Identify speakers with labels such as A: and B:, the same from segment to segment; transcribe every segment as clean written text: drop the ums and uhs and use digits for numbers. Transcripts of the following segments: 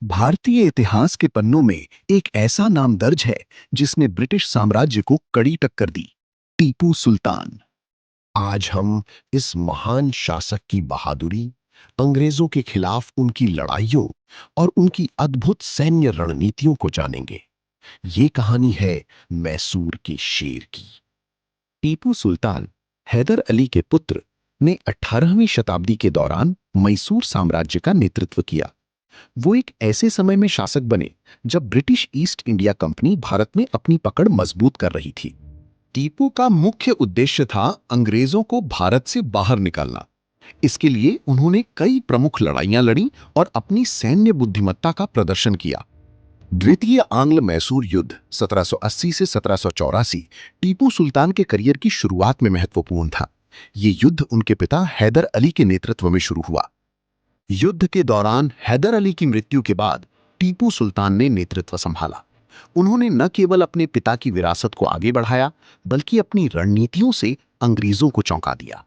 A: भारतीय इतिहास के पन्नों में एक ऐसा नाम दर्ज है जिसने ब्रिटिश साम्राज्य को कड़ी टक्कर दी। टीपू सुल्तान।
B: आज हम इस महान शासक की बहादुरी, अंग्रेजों के खिलाफ उनकी लड़ाइयों और उनकी अद्भुत सैन्य रणनीतियों को जानेंगे। ये कहानी है मैसूर के शेर की।
A: टीपू सुल्तान हैदर अली के पुत्र ने 18वीं शताब्दी के दौरान मैसूर साम्राज्य का नेतृत्व किया। वो एक ऐसे समय में शासक बने जब British east India company Bharat में अपनी पकड़ मजबूत कर रही थी। टीपू का मुख्य उद्देश्य था अंग्रेजों को भारत से बाहर निकालना। इसके लिए उन्होंने कई प्रमुख लड़ाइयां लड़ी और अपनी सैन्य बुद्धिमत्ता का प्रदर्शन किया। द्वितीय आंग्ल मैसूर युद्ध 1780 से 1784 टीपू सुल्तान के करियर की शुरुआत में महत्वपूर्ण था। ये युद्ध उनके पिता हैदर अली के नेतृत्व में शुरू हुआ। युद्ध के दौरान हैदर अली की मृत्यु के बाद टीपू सुल्तान ने नेतृत्व संभाला। उन्होंने न केवल अपने पिता की विरासत को आगे बढ़ाया, बल्कि अपनी रणनीतियों से अंग्रेजों को चौंका दिया।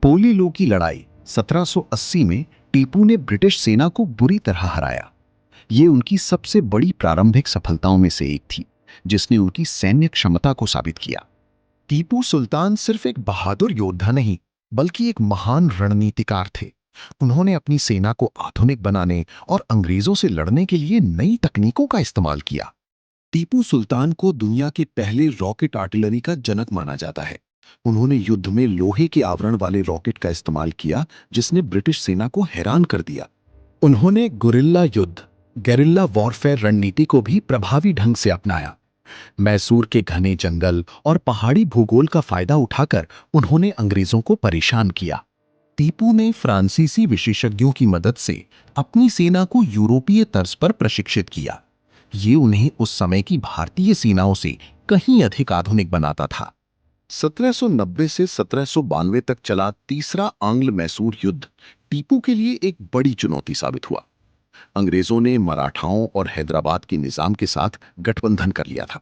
A: पोलीलू की लड़ाई 1780 में टीपू ने ब्रिटिश सेना को बुरी तरह हराया। ये उनकी सबसे बड़ी प्रारंभिक सफलताओं में से एक थी, जिसने उनकी सैन्य क्षमता को साबित किया। टीपू सुल्तान सिर्फ एक बहादुर योद्धा नहीं, बल्कि एक महान रणनीतिकार थे। उन्होंने अपनी सेना को आधुनिक बनाने और अंग्रेजों से लड़ने के लिए नई तकनीकों का इस्तेमाल किया। टीपू सुल्तान को दुनिया के पहले रॉकेट आर्टिलरी का जनक माना जाता है। उन्होंने युद्ध में लोहे के आवरण वाले रॉकेट का इस्तेमाल किया, जिसने ब्रिटिश सेना को हैरान कर दिया। उन्होंने गुरिल्ला युद्ध, गेरिल्ला वॉरफेयर रणनीति को भी प्रभावी ढंग से अपनाया। मैसूर के घने जंगल और पहाड़ी भूगोल का फायदा उठाकर उन्होंने अंग्रेजों को परेशान किया। टीपू ने फ्रांसीसी विशेषज्ञों की मदद से अपनी सेना को यूरोपीय तर्ज पर प्रशिक्षित किया। ये उन्हें उस समय की भारतीय सेनाओं से कहीं अधिक आधुनिक बनाता था। 1790 से 1792 तक चला तीसरा आंग्ल मैसूर युद्ध टीपू के लिए एक बड़ी चुनौती साबित हुआ। अंग्रेजों ने मराठाओं और हैदराबाद के निजाम के साथ गठबंधन कर लिया था।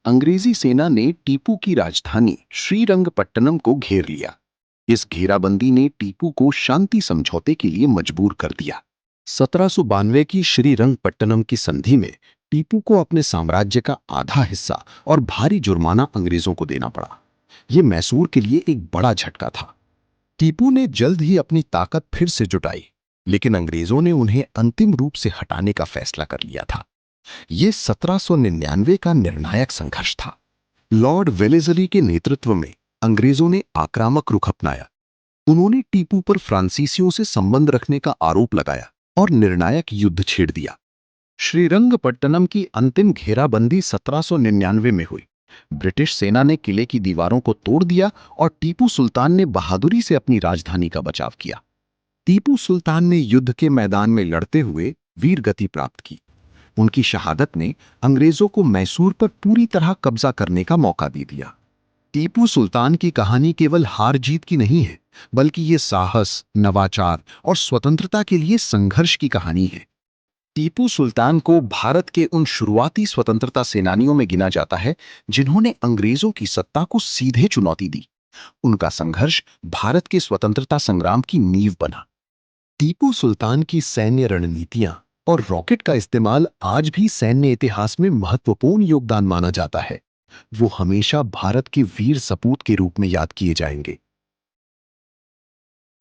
A: अंग्रेजी सेना ने टीपू की राजधानी श्रीरंगपट्टनम को घेर लिया। इस घेराबंदी ने टीपू को शांति समझौते के लिए मजबूर कर दिया। 1792 की श्रीरंगपट्टनम की संधि में टीपू को अपने साम्राज्य का आधा हिस्सा और भारी जुर्माना अंग्रेजों को देना पड़ा। यह मैसूर के लिए एक बड़ा झटका था। टीपू ने जल्द ही अपनी ताकत फिर से जुटाई, लेकिन अंग्रेजों ने उन्हें अंतिम रूप से हटाने का फैसला कर लिया था। यह 1799 का निर्णायक संघर्ष था। लॉर्ड वेलेस्ली के नेतृत्व में अंग्रेजों ने आक्रामक रुख अपनाया। उन्होंने टीपू पर फ्रांसीसियों से संबंध रखने का आरोप लगाया और निर्णायक युद्ध छेड़ दिया। श्रीरंगपट्टनम की अंतिम घेराबंदी 1799 में हुई। ब्रिटिश सेना ने किले की दीवारों को तोड़ दिया और टीपू सुल्तान ने बहादुरी से अपनी राजधानी का बचाव किया। टीपू सुल्तान ने युद्ध के मैदान में लड़ते हुए वीर गति प्राप्त की। उनकी शहादत ने अंग्रेजों को मैसूर पर पूरी तरह कब्जा करने का मौका दे दिया। टीपू सुल्तान की कहानी केवल हार जीत की नहीं है, बल्कि ये साहस, नवाचार और स्वतंत्रता के लिए संघर्ष की कहानी है। टीपू सुल्तान को भारत के उन शुरुआती स्वतंत्रता सेनानियों में गिना जाता है जिन्होंने अंग्रेजों की सत्ता को सीधे चुनौती दी। उनका संघर्ष भारत के स्वतंत्रता संग्राम की नींव बना। टीपू सुल्तान की सैन्य रणनीतियां और रॉकेट का इस्तेमाल आज भी सैन्य इतिहास में महत्वपूर्ण योगदान माना जाता है। वो हमेशा भारत के वीर सपूत के रूप में याद किए जाएंगे।